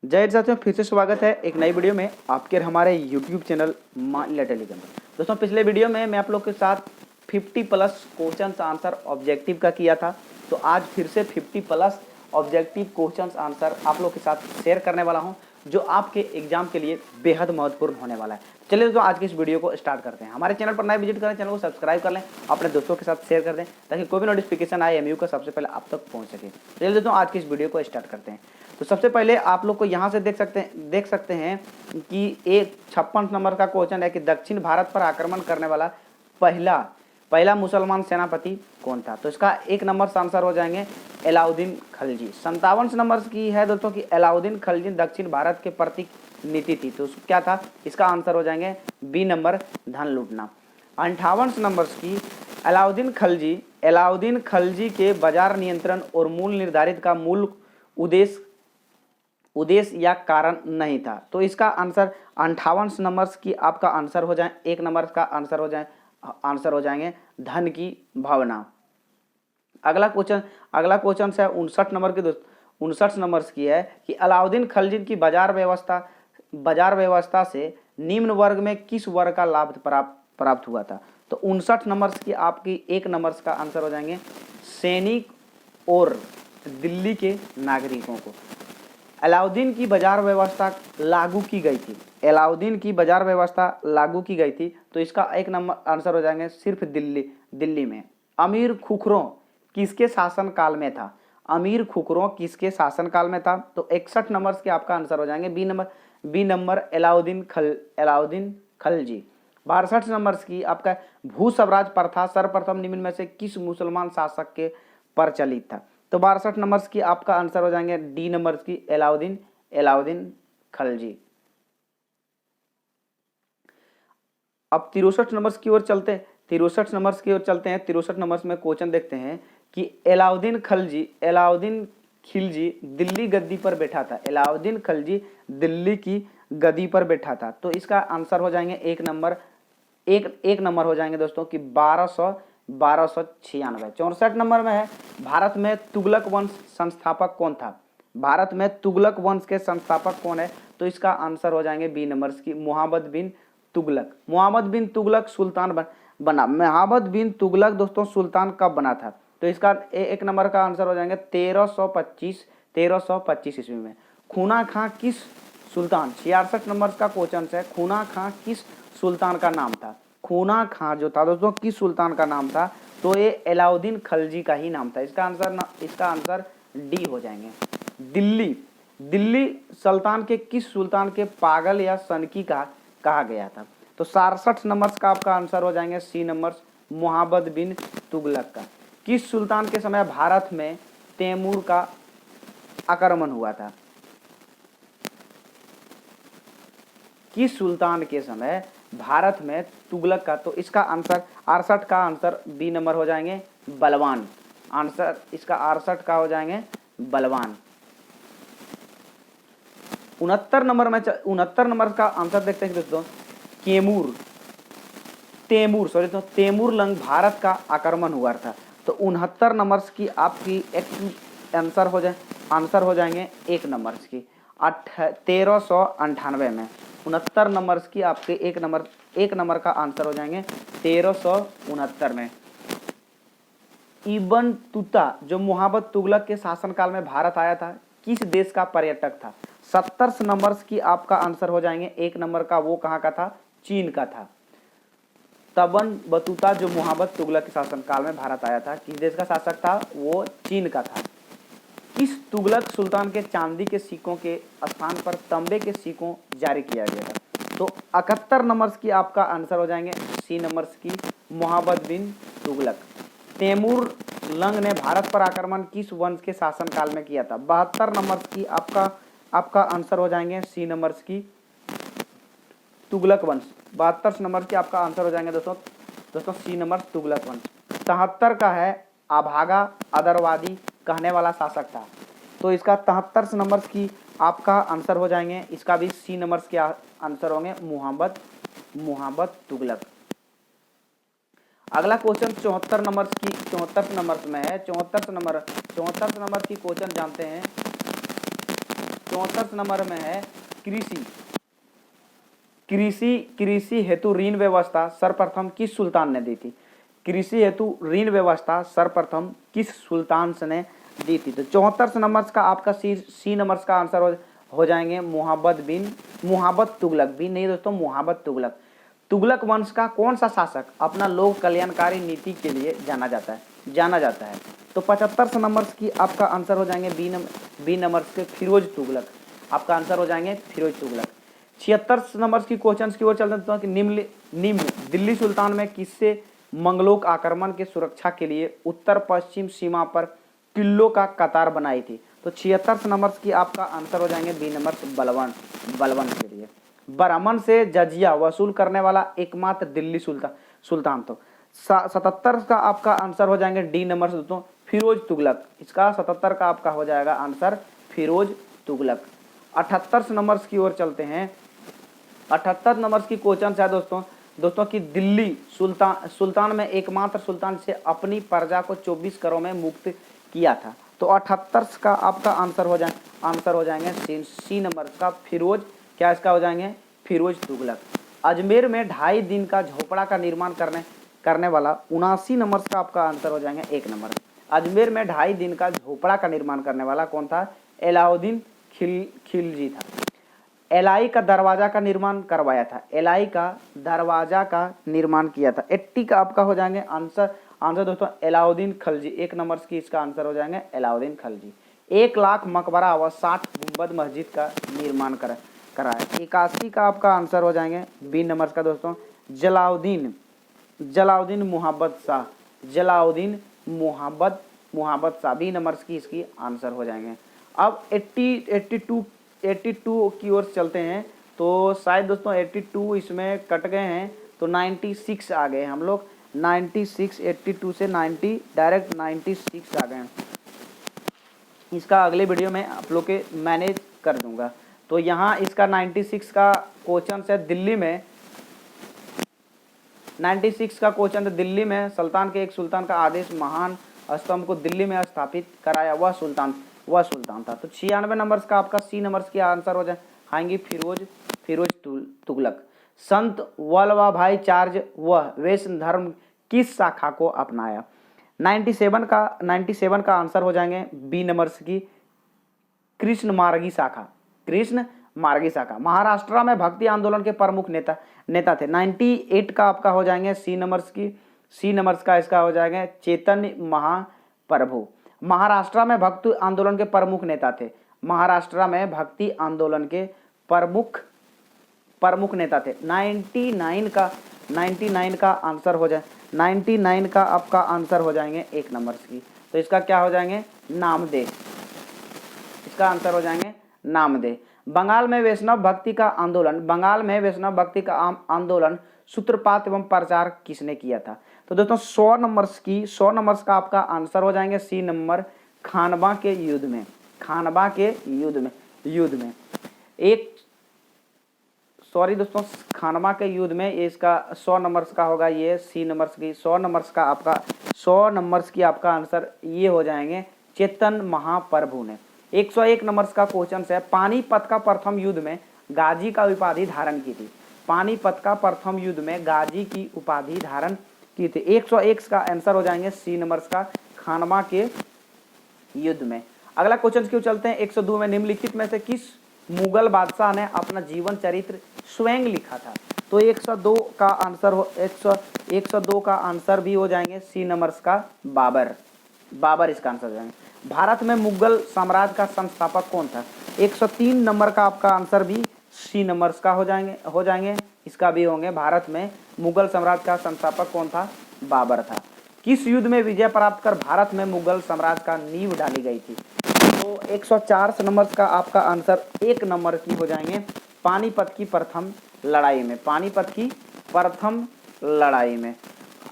जय हिंद साथियों, फिर से स्वागत है एक नई वीडियो में आपके हमारे YouTube चैनल मान इंडिया टेलीग्राम पर। दोस्तों, पिछले वीडियो में मैं आप लोग के साथ 50+ क्वेश्चन आंसर ऑब्जेक्टिव का किया था, तो आज फिर से 50+ ऑब्जेक्टिव क्वेश्चन आंसर आप लोग के साथ शेयर करने वाला हूं, जो आपके एग्जाम के लिए बेहद महत्वपूर्ण होने वाला है। चलिए दोस्तों, आज की इस वीडियो को स्टार्ट करते हैं। हमारे चैनल पर नए विजिट करें, चैनल को सब्सक्राइब कर लें, अपने दोस्तों के साथ शेयर कर दें ताकि कोई भी नोटिफिकेशन आए एमयू का सबसे पहले आप तक पहुंच सके। चलिए दोस्तों, आज की इस वीडियो को स्टार्ट करते हैं। तो सबसे पहले आप लोग को यहाँ से देख सकते हैं कि एक 56 नंबर का क्वेश्चन है कि दक्षिण भारत पर आक्रमण करने वाला पहला मुसलमान सेनापति कौन था। तो इसका 1 नंबर से आंसर हो जाएंगे अलाउद्दीन खिलजी। 57 नंबर की है दोस्तों कि अलाउद्दीन खिलजी दक्षिण भारत के प्रतीक नीति थी, तो क्या था, इसका आंसर हो जाएंगे बी नंबर धन लूटना। 58 नंबर की अलाउद्दीन खिलजी के बाजार नियंत्रण और मूल निर्धारित का मूल उद्देश्य या कारण नहीं था, तो इसका आंसर 58 नंबर की आपका आंसर हो जाए 1 नंबर का आंसर हो जाएंगे धन की भावना। अगला क्वेश्चन है 59 नंबर की 59 नंबर की है कि अलाउद्दीन खिलजी की बाजार व्यवस्था से निम्न वर्ग में किस वर्ग का लाभ प्राप्त हुआ था। तो 59 नंबर की आपकी 1 नंबर का आंसर हो जाएंगे सैनिक और दिल्ली के नागरिकों को। अलाउद्दीन की बाजार व्यवस्था लागू की गई थी, तो इसका 1 नंबर आंसर हो जाएंगे सिर्फ दिल्ली में। अमीर खुखरों किसके शासन काल में था। तो 61 नंबर के आपका आंसर हो जाएंगे B number Alauddin Khilji. 62 number की आपका भू स्वराज प्रथा सर्वप्रथम निम्न में से किस मुसलमान शासक के प्रचलित था। तो 62 नंबर की आपका आंसर हो जाएंगे डी नंबर की अलाउद्दीन खिलजी। अब 63 नंबर की ओर चलते हैं। 63 नंबर में क्वेश्चन देखते हैं कि अलाउद्दीन खिलजी दिल्ली गद्दी पर बैठा था। अलाउद्दीन खिलजी दिल्ली की गद्दी पर बैठा था, तो इसका आंसर हो जाएंगे एक नंबर हो जाएंगे दोस्तों कि 1296। 64 नंबर में है भारत में तुगलक वंश संस्थापक कौन था। भारत में तुगलक वंश के संस्थापक कौन है, तो इसका आंसर हो जाएंगे बी नंबर की मोहम्मद बिन तुगलक सुल्तान बना। मोहम्मद बिन तुगलक दोस्तों सुल्तान कब बना था, तो इसका 1 नंबर का आंसर हो जाएंगे 1325 ईस्वी में। खूना खां किस सुल्तान, 66 नंबर का क्वेश्चन है, खूना खां किस सुल्तान का नाम था। खूना खां जो था दोस्तों किस सुल्तान का नाम था, तो ये अलाउद्दीन खिलजी का ही नाम था। इसका आंसर डी हो जाएंगे। दिल्ली सुल्तान के किस सुल्तान के पागल या सनकी कहा गया था। तो 67 नंबर का आपका आंसर हो जाएंगे सी नंबर मोहम्मद बिन तुगलक का। किस सुल्तान के समय भारत में तैमूर का आक्रमण हुआ था। किस सुल्तान के समय भारत में तुगलक का, तो इसका आंसर 68 का आंसर बी नंबर हो जाएंगे बलवान। आंसर इसका 68 का हो जाएंगे बलवान। 69 नंबर का आंसर देखते हैं दोस्तों तैमूर लंग भारत का आक्रमण हुआ था। तो 69 नंबर की आपकी आंसर हो जाएंगे 1 नंबर की 1398 में। 69 नंबर की आपके 1 नंबर का आंसर हो जाएंगे 1369 में। इब्न तुता जो मोहम्मद तुगलक के शासनकाल में भारत आया था, किस देश का पर्यटक था। 70 नंबर की आपका आंसर हो जाएंगे 1 नंबर का, वो कहाँ का था, चीन का था। तबन बतूता जो मोहम्मद तुगलक के शासनकाल में भारत आया था, किस देश का शासक था, वो चीन का था। किस तुगलक सुल्तान के चांदी के सिक्कों के स्थान पर तांबे के सिक्कों जारी किया गया था। तो 71 नंबर की आपका आंसर हो जाएंगे सी नंबर की मोहम्मद बिन तुगलक। तैमूर लंग ने भारत पर आक्रमण किस वंश के शासनकाल में किया था। 72 नंबर की आपका आंसर हो जाएंगे सी नंबर की तुगलक वंश। 72 नंबर की आपका आंसर हो जाएंगे दोस्तों सी नंबर तुगलक वंश। 73 का है अभागा अदरवादी कहने वाला शासक था, तो इसका 73 नंबर की आपका आंसर हो जाएंगे, इसका भी सी नंबर के आंसर होंगे मोहम्मद तुगलक। अगला क्वेश्चन 74 नंबर में है। 74 नंबर की क्वेश्चन जानते हैं। 34 नंबर में है कृषि कृषि कृषि हेतु ऋण व्यवस्था सर्वप्रथम किस सुल्तान ने दी थी? कृषि हेतु ऋण व्यवस्था सर्वप्रथम किस सुल्तान ने दी थी? तो 74 नंबर का आपका सी नंबर का आंसर हो जाएंगे मुहब्बत तुगलक भी नहीं दोस्तों, मुहब्बत तुगलक। तुगलक वंश का कौन सा शासक अपना लोक कल्याणकारी नीति के लिए जाना जाता है? तो 75 नंबर की आपका आंसर हो जाएंगे बी नंबर के फिरोज तुगलक। आपका आंसर हो जाएंगे फिरोज तुगलक। 76 नंबर की क्वेश्चन की ओर चलते हैं कि निम्न दिल्ली सुल्तान में किससे मंगलोक आक्रमण के सुरक्षा के लिए उत्तर पश्चिम सीमा पर किलों का कतार बनाई थी? तो 76 नंबर की आपका आंसर हो जाएंगे बी नंबर बलवन के लिए। ब्राह्मण से जजिया वसूल करने वाला एकमात्र दिल्ली सुल्तान। तो 77 का आपका आंसर हो जाएंगे डी नंबर से दोस्तों फिरोज तुगलक। इसका 77 का आपका हो जाएगा आंसर फिरोज तुगलक। 78 नंबर की ओर चलते हैं। 78 नंबर की क्वेश्चन है दोस्तों कि दिल्ली सुल्तान में एकमात्र सुल्तान से अपनी प्रजा को 24 करों में मुक्त किया था। तो 78 का आपका आंसर हो जाएंगे सी नंबर का फिरोज, क्या इसका हो जाएंगे फिरोज तुगलक। अजमेर में 2.5 दिन का झोपड़ा का निर्माण करने वाला 79 नंबर का आपका आंसर हो जाएंगे 1 नंबर। अजमेर में 2.5 दिन का झोपड़ा का निर्माण करने वाला कौन था? अलाउद्दीन खिलजी था। एलाई का दरवाजा का निर्माण करवाया था, एलाई का दरवाजा का निर्माण किया था। 80 का आपका हो जाएंगे आंसर दोस्तों अलाउद्दीन खिलजी। 1 नंबर की इसका आंसर हो जाएंगे अलाउद्दीन खिलजी। 1 लाख मकबरा व 60 गुंबद मस्जिद का निर्माण कराया। 81 का आपका आंसर हो जाएंगे बी नंबर का दोस्तों जलाउद्दीन मुहब्बत शाह। बी नंबर की इसकी आंसर हो जाएंगे। अब 82 की ओर चलते हैं। तो शायद दोस्तों 82 इसमें कट गए हैं, तो 96 आ गए हम लोग। 96 82 से 90 डायरेक्ट 96 आ गए हैं। इसका अगले वीडियो में आप लोग के मैनेज कर दूंगा। तो यहाँ इसका 96 का क्वेश्चन है दिल्ली में। 96 का क्वेश्चन है दिल्ली में सुल्तान का आदेश महान स्तंभ को दिल्ली में स्थापित कराया वह सुल्तान था। तो 96 नंबर का आपका सी नंबर की आंसर हो जाएंगे फिरोज तुगलक। संत वल्लभाई चार्ज वह वैष्णव धर्म किस शाखा को अपनाया? 97 का आंसर हो जाएंगे बी नंबर की कृष्ण मार्गी शाखा। महाराष्ट्र में भक्ति आंदोलन के प्रमुख नेता थे। 98 का आपका हो जाएंगे सी नंबर का इसका हो जाएगा चैतन्य महाप्रभु। महाराष्ट्र में भक्ति आंदोलन के प्रमुख नेता थे। 99 का आंसर हो जाए 99 का आपका आंसर हो जाएंगे 1 नंबर की। तो इसका क्या हो जाएंगे नामदेव। इसका आंसर हो जाएंगे नामदेव। बंगाल में वैष्णव भक्ति का आंदोलन सूत्रपात एवं प्रचार किसने किया था? तो दोस्तों 100 नंबर का आपका आंसर हो जाएंगे सी नंबर खानवा के युद्ध में इसका 100 नंबर का होगा ये सी नंबर की। 100 नंबर की आपका आंसर ये हो जाएंगे चेतन महाप्रभु ने। 101 नंबर का क्वेश्चन है पानीपत का प्रथम युद्ध में गाजी का उपाधि धारण की थी। पानीपत का प्रथम युद्ध में गाजी की उपाधि धारण की थी। 101 का आंसर हो जाएंगे सी नंबर का खानवा के युद्ध में। अगला क्वेश्चन क्यों चलते हैं 102 में निम्नलिखित में से किस मुगल बादशाह ने अपना जीवन चरित्र स्वयं लिखा था? तो 102 का आंसर भी हो जाएंगे सी नंबर का बाबर इसका आंसर हो जाएंगे। भारत में मुगल साम्राज्य का संस्थापक कौन था? 103 नंबर का आपका आंसर भी सी नंबर का हो जाएंगे इसका भी होंगे। भारत में मुगल साम्राज्य का संस्थापक कौन था? बाबर था। किस युद्ध में विजय प्राप्त कर भारत में मुगल साम्राज्य का नींव डाली गई थी? तो 104 नंबर का आपका आंसर 1 नंबर की हो जाएंगे पानीपत की प्रथम लड़ाई में।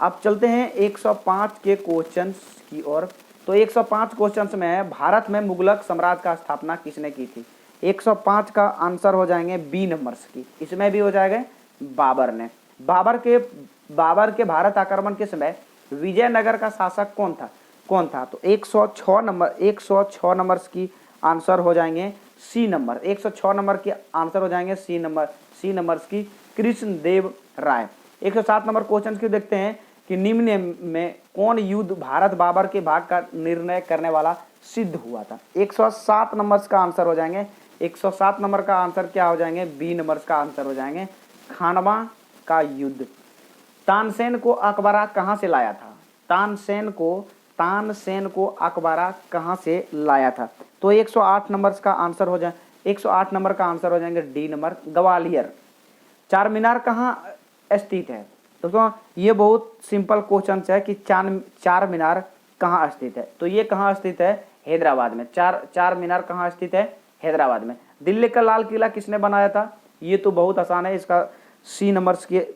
अब चलते हैं 105 के क्वेश्चन की ओर। तो 105 क्वेश्चन में है भारत में मुगलक साम्राज्य का स्थापना किसने की थी? 105 का आंसर हो जाएंगे बी नंबर की। इसमें भी हो जाएगा बाबर ने। बाबर के भारत आक्रमण के समय विजयनगर का शासक कौन था? तो 106 नंबर की आंसर हो जाएंगे सी नंबर, 106 नंबर के आंसर हो जाएंगे सी नंबर की कृष्ण देव राय। 107 नंबर क्वेश्चन क्यों देखते हैं कि निम्न में कौन युद्ध भारत बाबर के भाग का निर्णय करने वाला सिद्ध हुआ था। 107 नंबर का आंसर हो जाएंगे, 107 नंबर का आंसर क्या हो जाएंगे, बी नंबर का आंसर हो जाएंगे खानवा का युद्ध। तानसेन को अकबरा कहाँ से लाया था, तानसेन को अकबरा कहाँ से लाया था। तो 108 नंबर का आंसर हो जाए, 108 नंबर का आंसर हो जाएंगे डी नंबर ग्वालियर। चार मीनार कहाँ स्थित है दोस्तों, ये बहुत सिंपल क्वेश्चन है कि चार मीनार कहाँ स्थित है। तो ये कहाँ स्थित है, हैदराबाद में। चार मीनार कहाँ स्थित है, हैदराबाद में। दिल्ली का लाल किला किसने बनाया था, ये तो बहुत आसान है, इसका सी नंबर के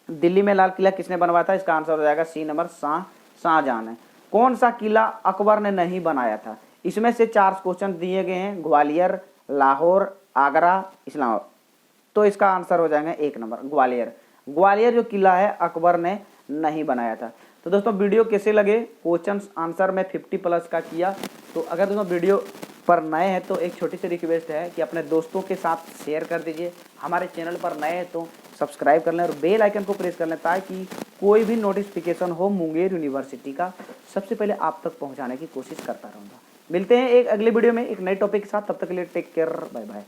दिल्ली में लाल किला किसने बनवाया था, इसका आंसर हो जाएगा सी नंबर शाहजहां है। कौन सा किला अकबर ने नहीं बनाया था, इसमें से 4 क्वेश्चन दिए गए हैं, ग्वालियर, लाहौर, आगरा, इस्लामाबाद। तो इसका आंसर हो जाएगा 1 नंबर ग्वालियर जो किला है अकबर ने नहीं बनाया था। तो दोस्तों वीडियो कैसे लगे, क्वेश्चन आंसर में 50+ का किया। तो अगर दोस्तों वीडियो पर नए हैं तो एक छोटी सी रिक्वेस्ट है कि अपने दोस्तों के साथ शेयर कर दीजिए। हमारे चैनल पर नए हैं तो सब्सक्राइब कर लें और बेल आइकन को प्रेस कर लें ताकि कोई भी नोटिफिकेशन हो मुंगेर यूनिवर्सिटी का सबसे पहले आप तक पहुंचाने की कोशिश करता रहूँगा। मिलते हैं एक अगले वीडियो में एक नए टॉपिक के साथ, तब तक के लिए टेक केयर, बाय बाय।